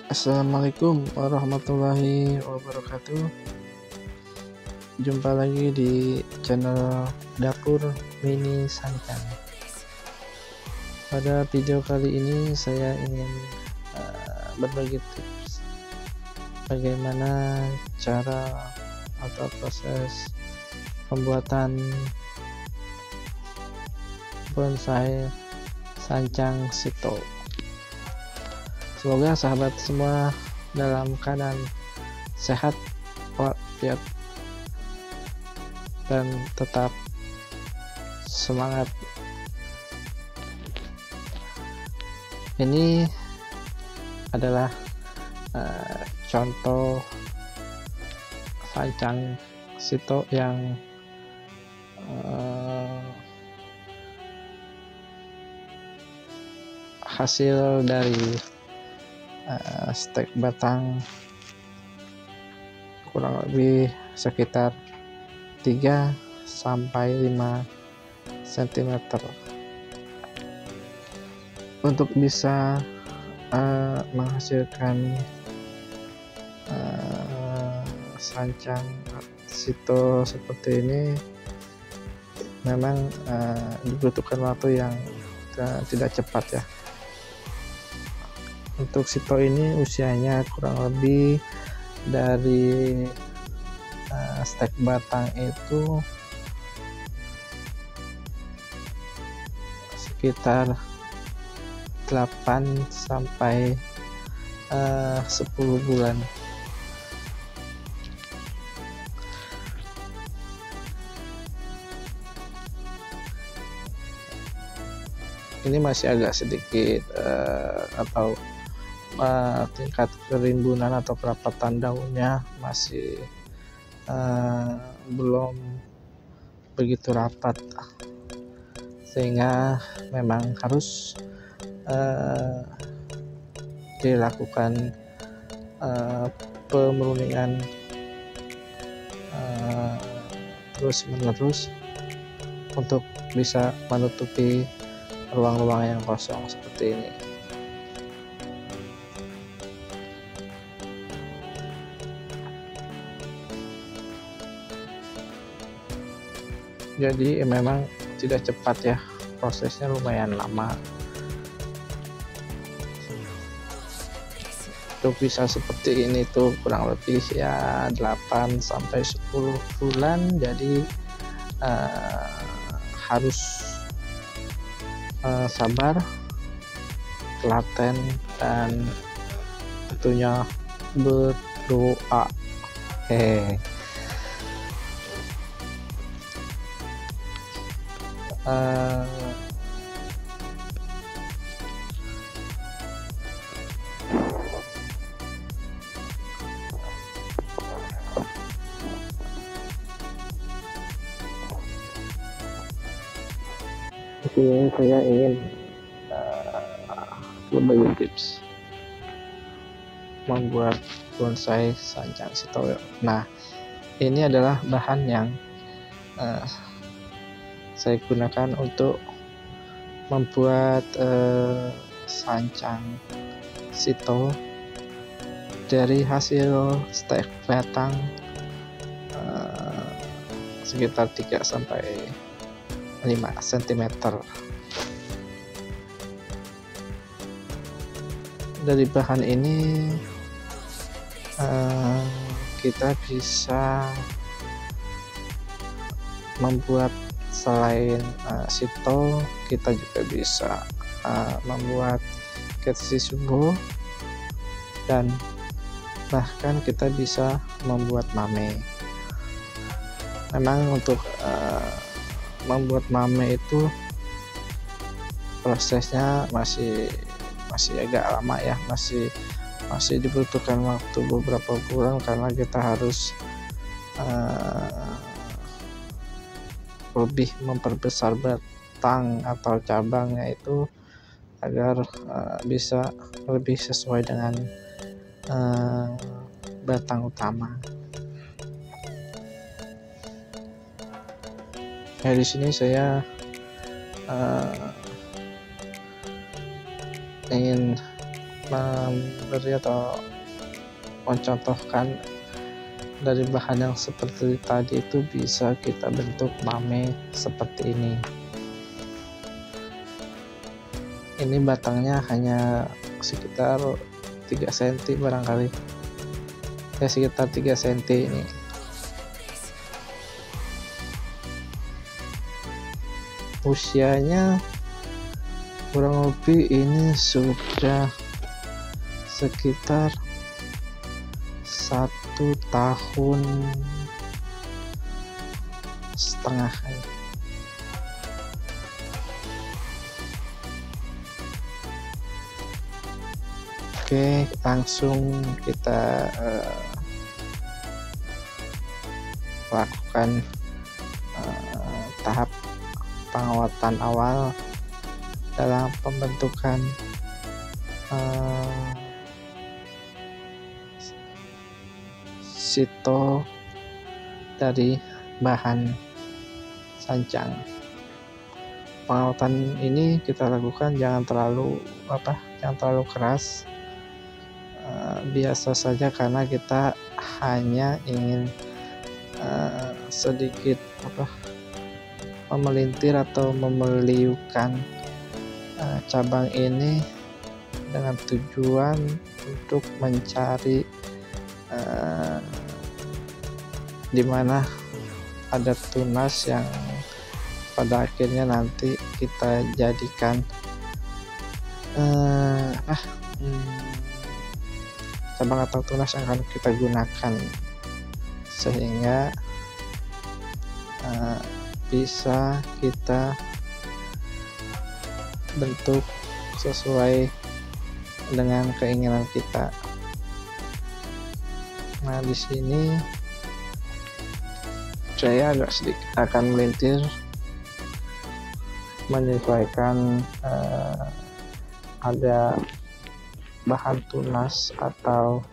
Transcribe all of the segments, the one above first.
Assalamualaikum warahmatullahi wabarakatuh. Jumpa lagi di channel Dapur Mini Sancang. Pada video kali ini saya ingin berbagi tips bagaimana cara atau proses pembuatan bonsai sancang sito. Semoga sahabat semua dalam keadaan sehat walafiat dan tetap semangat. Ini adalah contoh sancang sito yang hasil dari stek batang kurang lebih sekitar 3 sampai 5 cm. Untuk bisa menghasilkan sancang sito seperti ini memang dibutuhkan waktu yang tidak cepat ya. Untuk sito ini usianya kurang lebih dari stek batang itu sekitar 8 sampai 10 bulan. Ini masih agak sedikit atau tingkat kerimbunan atau kerapatan daunnya masih belum begitu rapat, sehingga memang harus dilakukan pemurnian terus menerus untuk bisa menutupi ruang-ruang yang kosong seperti ini. Jadi memang tidak cepat ya, prosesnya lumayan lama. Untuk bisa seperti ini tuh kurang lebih ya 8 sampai 10 bulan. Jadi harus sabar, telaten, dan tentunya berdoa. Ini saya ingin berbagi tips membuat bonsai sancang sito. Nah, ini adalah bahan yang saya gunakan untuk membuat sancang sito dari hasil stek batang sekitar 3 sampai 5 cm. Dari bahan ini kita bisa membuat selain sito, kita juga bisa membuat ketsisubo, dan bahkan kita bisa membuat mame. Memang untuk membuat mame itu prosesnya masih agak lama ya, masih dibutuhkan waktu beberapa bulan, karena kita harus lebih memperbesar batang atau cabangnya itu agar bisa lebih sesuai dengan batang utama. Nah, di sini saya ingin memberi atau mencontohkan dari bahan yang seperti tadi itu bisa kita bentuk mame seperti ini. Ini batangnya hanya sekitar 3 cm barangkali ya, sekitar 3 cm ini. Usianya kurang lebih ini sudah sekitar 1,5 tahun. Oke, langsung kita lakukan tahap pengawetan awal dalam pembentukan sito dari bahan sancang. Pengawatan ini kita lakukan jangan terlalu keras, biasa saja, karena kita hanya ingin sedikit memelintir atau memeliukan cabang ini dengan tujuan untuk mencari di mana ada tunas yang pada akhirnya nanti kita jadikan cabang atau tunas yang akan kita gunakan, sehingga bisa kita bentuk sesuai dengan keinginan kita. Nah, di sini saya agak sedikit akan melintir menyesuaikan ada bahan tunas atau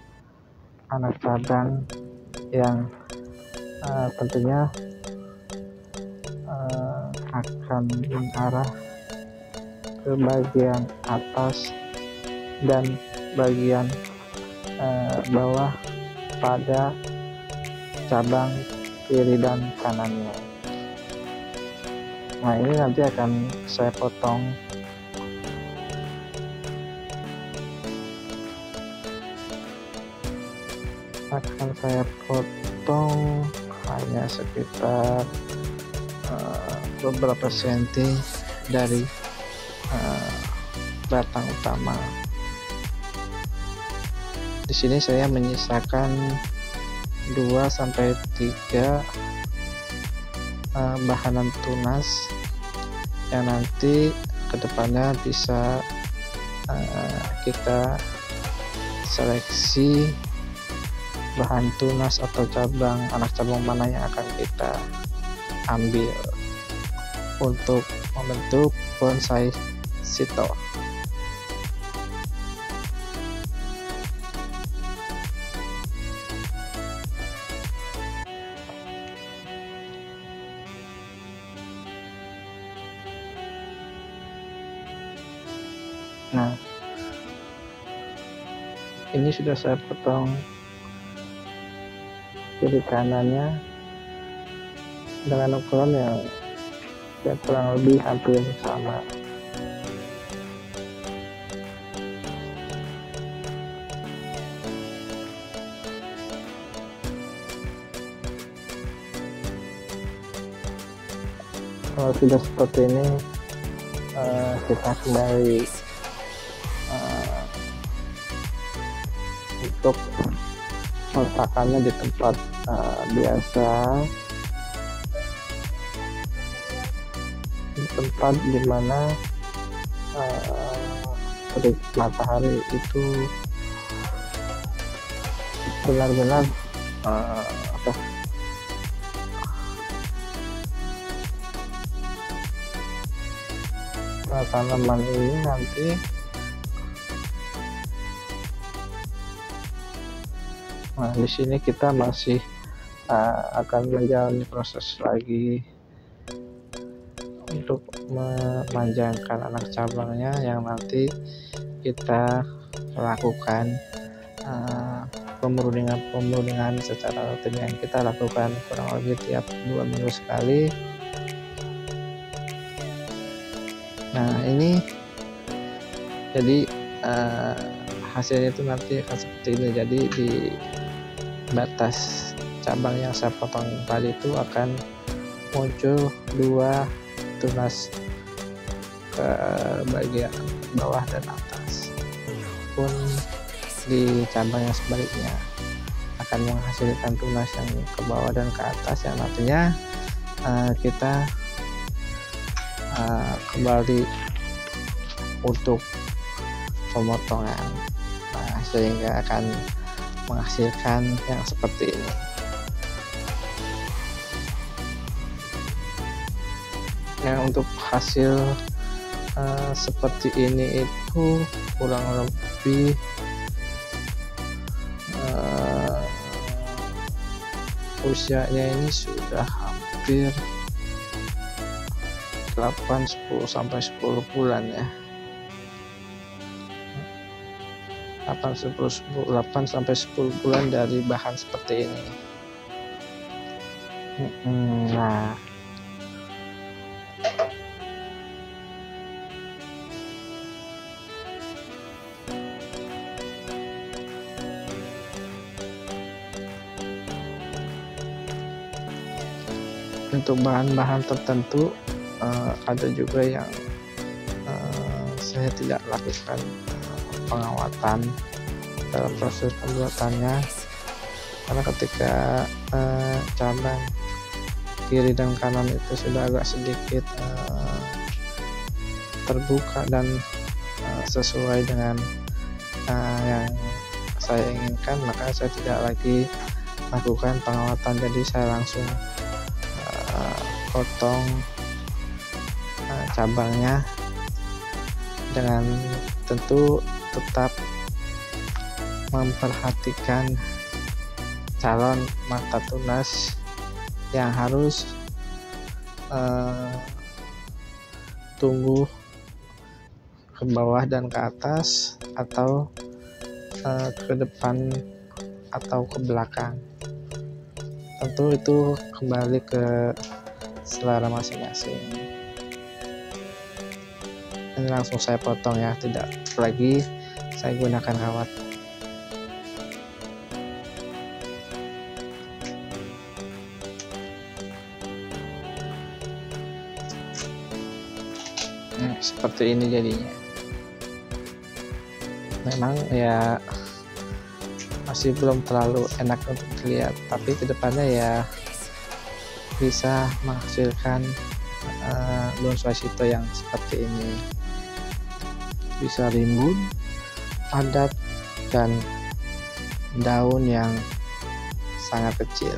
anak cabang yang tentunya akan mengarah ke bagian atas dan bagian bawah pada cabang kiri dan kanannya. Nah, ini nanti akan saya potong hanya sekitar beberapa senti dari batang utama. Di sini saya menyisakan 2-3 bahanan tunas yang nanti kedepannya bisa kita seleksi bahan tunas atau anak cabang mana yang akan kita ambil untuk membentuk bonsai sito. Nah, ini sudah saya potong kiri kanannya dengan ukuran yang kurang lebih hampir sama. Kalau sudah seperti ini, kita kembali untuk meletakkannya di tempat biasa, di tempat dimana terik matahari itu benar-benar tanaman ini nanti di sini kita masih akan menjalani proses lagi untuk memanjangkan anak cabangnya yang nanti kita melakukan pemurningan secara rutin yang kita lakukan kurang lebih tiap 2 minggu sekali. Nah ini jadi hasilnya itu nanti akan seperti ini. Jadi di batas cabang yang saya potong tadi itu akan muncul 2 tunas ke bagian bawah dan atas, pun di cabang yang sebaliknya akan menghasilkan tunas yang ke bawah dan ke atas, yang nantinya kita kembali untuk pemotongan, sehingga akan menghasilkan yang seperti ini. Yang untuk hasil seperti ini itu kurang lebih usianya ini sudah hampir 8 sampai 10 bulan ya. 8 sampai 10 bulan dari bahan seperti ini. Nah, untuk bahan-bahan tertentu ada juga yang saya tidak lakukan pengawatan dalam proses pembuatannya, karena ketika cabang kiri dan kanan itu sudah agak sedikit terbuka dan sesuai dengan yang saya inginkan, maka saya tidak lagi lakukan pengawatan. Jadi saya langsung potong cabangnya, dengan tentu tetap memperhatikan calon mata tunas yang harus tumbuh ke bawah dan ke atas, atau ke depan atau ke belakang. Tentu itu kembali ke selera masing-masing. Ini langsung saya potong ya, tidak lagi saya gunakan kawat. Seperti ini jadinya. Memang ya masih belum terlalu enak untuk dilihat, tapi kedepannya ya bisa menghasilkan daun swastika yang seperti ini, bisa rimbun, padat, dan daun yang sangat kecil.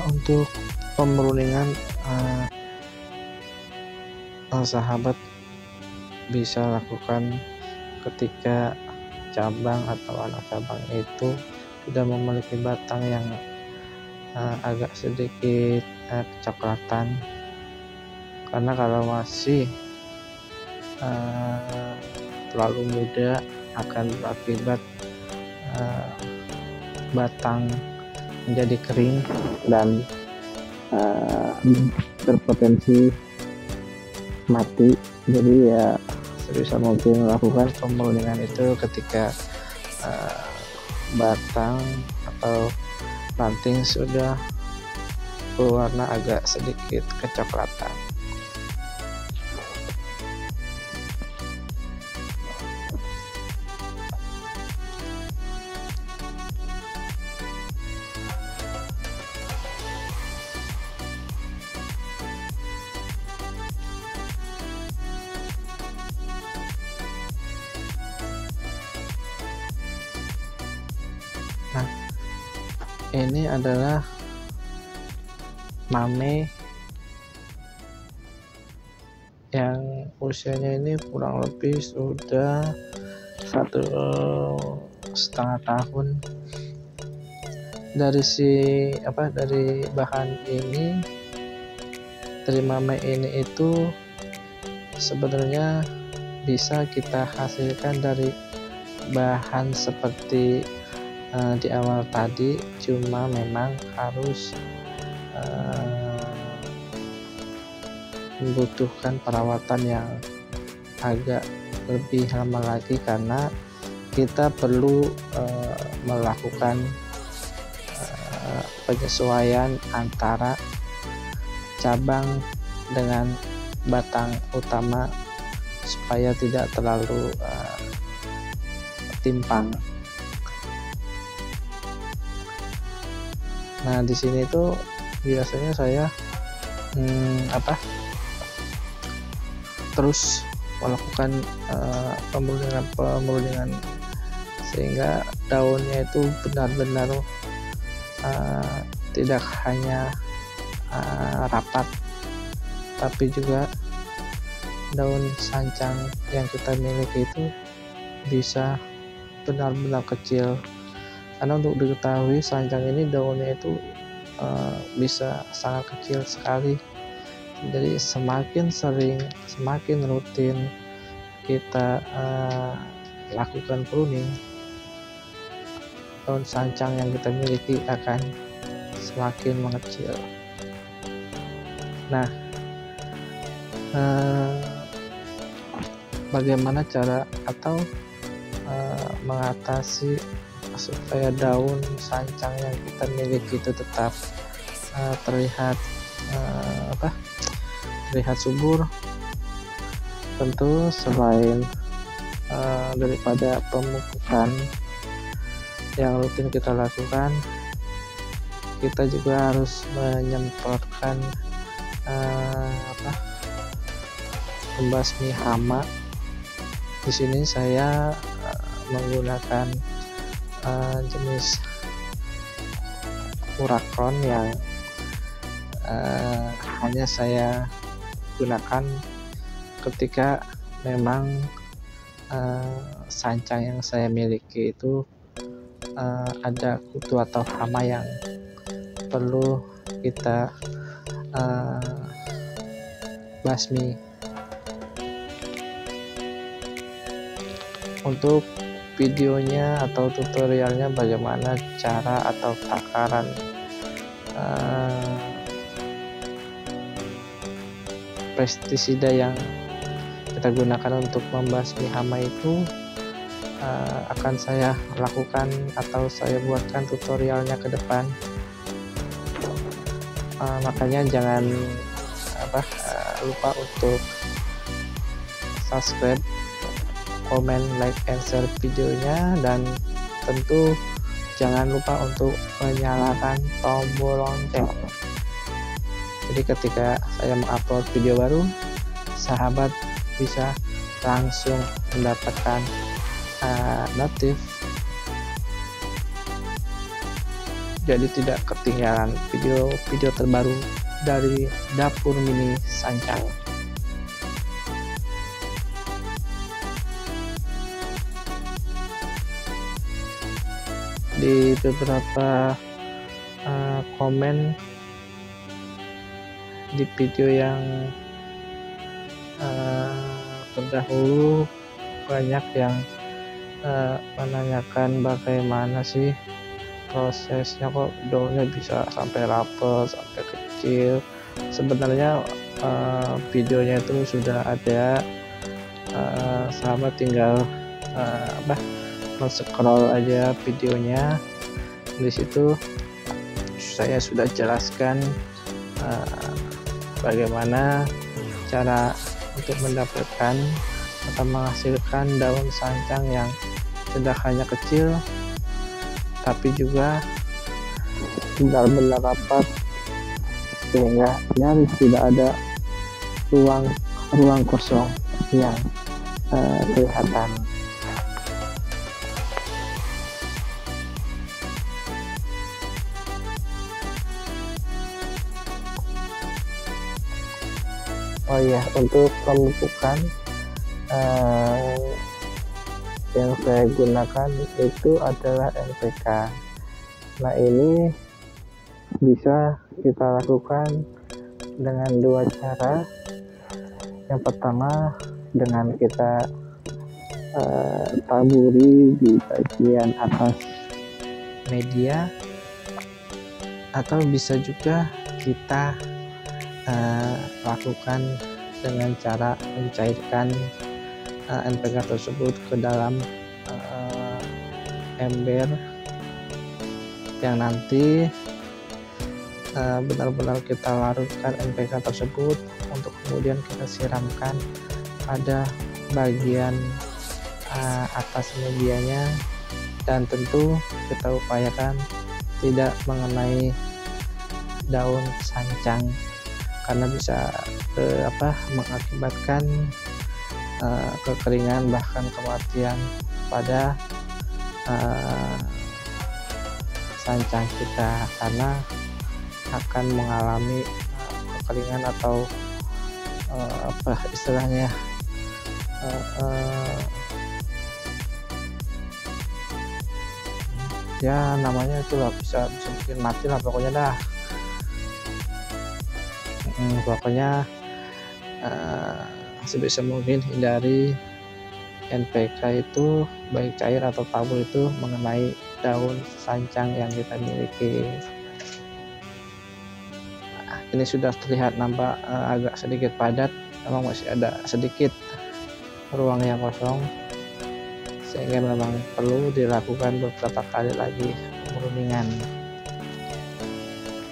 Untuk pemruningan sahabat bisa lakukan ketika cabang atau anak cabang itu sudah memiliki batang yang agak sedikit kecoklatan, karena kalau masih terlalu muda akan berakibat batang menjadi kering dan berpotensi mati. Jadi ya sebisa mungkin melakukan pemurningan itu ketika batang atau ranting sudah berwarna agak sedikit kecoklatan. Nah, ini adalah mame yang usianya ini kurang lebih sudah 1,5 tahun. Dari bahan ini, dari mame ini itu sebenarnya bisa kita hasilkan dari bahan seperti di awal tadi, cuma memang harus membutuhkan perawatan yang agak lebih lama lagi, karena kita perlu melakukan penyesuaian antara cabang dengan batang utama supaya tidak terlalu timpang. Nah, di sini tuh biasanya saya terus melakukan pemurningan sehingga daunnya itu benar-benar tidak hanya rapat, tapi juga daun sancang yang kita miliki itu bisa benar-benar kecil. Karena untuk diketahui, sancang ini daunnya itu bisa sangat kecil sekali. Jadi semakin sering, semakin rutin kita lakukan pruning, daun sancang yang kita miliki akan semakin mengecil. Nah, bagaimana cara atau mengatasi supaya daun sancang yang kita miliki itu tetap terlihat subur? Tentu selain daripada pemupukan yang rutin kita lakukan, kita juga harus menyemprotkan pembasmi hama. Di sini saya menggunakan jenis Urakron yang hanya saya gunakan ketika memang sancang yang saya miliki itu ada kutu atau hama yang perlu kita basmi. Untuk videonya atau tutorialnya bagaimana cara atau takaran pestisida yang kita gunakan untuk membasmi hama itu akan saya lakukan atau saya buatkan tutorialnya ke depan. Makanya jangan lupa untuk subscribe, komen, like, and share videonya, dan tentu jangan lupa untuk menyalakan tombol lonceng. Jadi ketika saya mengupload video baru, sahabat bisa langsung mendapatkan notif, jadi tidak ketinggalan video terbaru dari Dapur Mini Sancang. Di beberapa komen di video yang terdahulu, banyak yang menanyakan bagaimana sih prosesnya kok daunnya bisa sampai rapet, sampai kecil. Sebenarnya videonya itu sudah ada, sahabat tinggal scroll aja videonya. Di situ saya sudah jelaskan bagaimana cara untuk mendapatkan atau menghasilkan daun sancang yang tidak hanya kecil tapi juga benar-benar rapat, sehingga nyaris tidak ada ruang kosong yang kelihatan. Oh iya, untuk pemupukan yang saya gunakan itu adalah NPK. Nah, ini bisa kita lakukan dengan dua cara. Yang pertama dengan kita taburi di bagian atas media, atau bisa juga kita lakukan dengan cara mencairkan NPK tersebut ke dalam ember yang nanti benar-benar kita larutkan NPK tersebut untuk kemudian kita siramkan pada bagian atas medianya, dan tentu kita upayakan tidak mengenai daun sancang karena bisa mengakibatkan kekeringan bahkan kematian pada sancang kita, karena akan mengalami kekeringan atau istilahnya ya namanya itulah bisa bikin mati lah pokoknya dah. Pokoknya sebisa mungkin hindari NPK itu baik cair atau tabur itu mengenai daun sancang yang kita miliki. Ini sudah terlihat nampak agak sedikit padat, memang masih ada sedikit ruang yang kosong, sehingga memang perlu dilakukan beberapa kali lagi pemuruningan.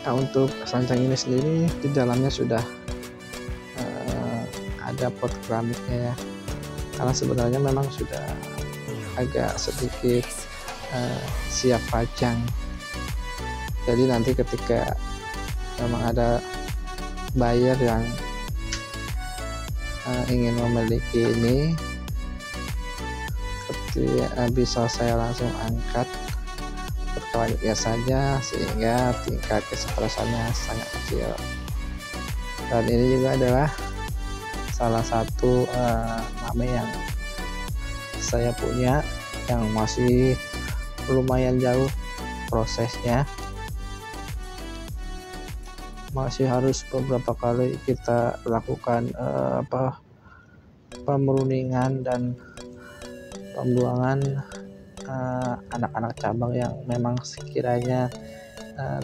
Nah, untuk sancang ini sendiri di dalamnya sudah ada pot keramiknya ya, karena sebenarnya memang sudah agak sedikit siap pajang. Jadi nanti ketika memang ada buyer yang ingin memiliki ini, bisa saya langsung angkat perkeramiknya saja sehingga tingkat keseprasannya sangat kecil. Dan ini juga adalah salah satu mame yang saya punya yang masih lumayan jauh prosesnya, masih harus beberapa kali kita lakukan pemuruningan dan pembuangan anak-anak cabang yang memang sekiranya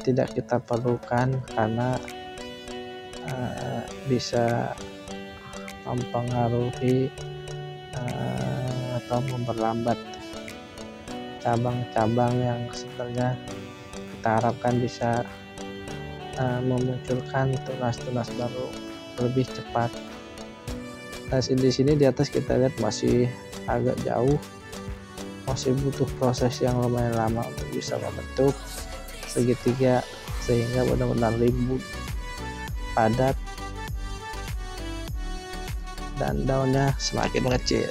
tidak kita perlukan, karena bisa mempengaruhi atau memperlambat cabang-cabang yang sebenarnya kita harapkan bisa memunculkan tunas-tunas baru lebih cepat. Nah, di sini di atas kita lihat masih agak jauh, masih butuh proses yang lumayan lama untuk bisa membentuk segitiga sehingga benar-benar rimbun, padat, dan daunnya semakin kecil.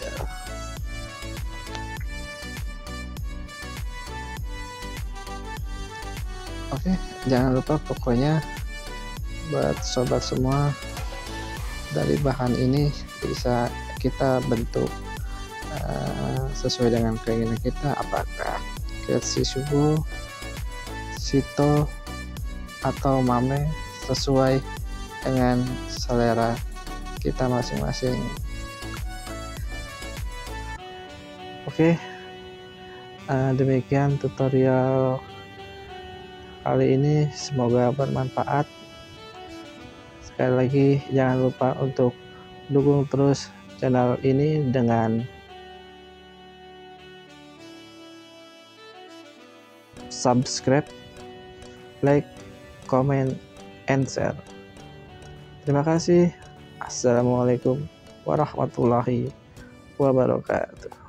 Oke, jangan lupa pokoknya buat sobat semua, dari bahan ini bisa kita bentuk sesuai dengan keinginan kita, apakah kreasi subuh, sito, atau mame, sesuai dengan selera kita masing-masing. Oke, demikian tutorial kali ini, semoga bermanfaat. Sekali lagi jangan lupa untuk dukung terus channel ini dengan subscribe, like, comment, and share. Terima kasih. Assalamualaikum warahmatullahi wabarakatuh.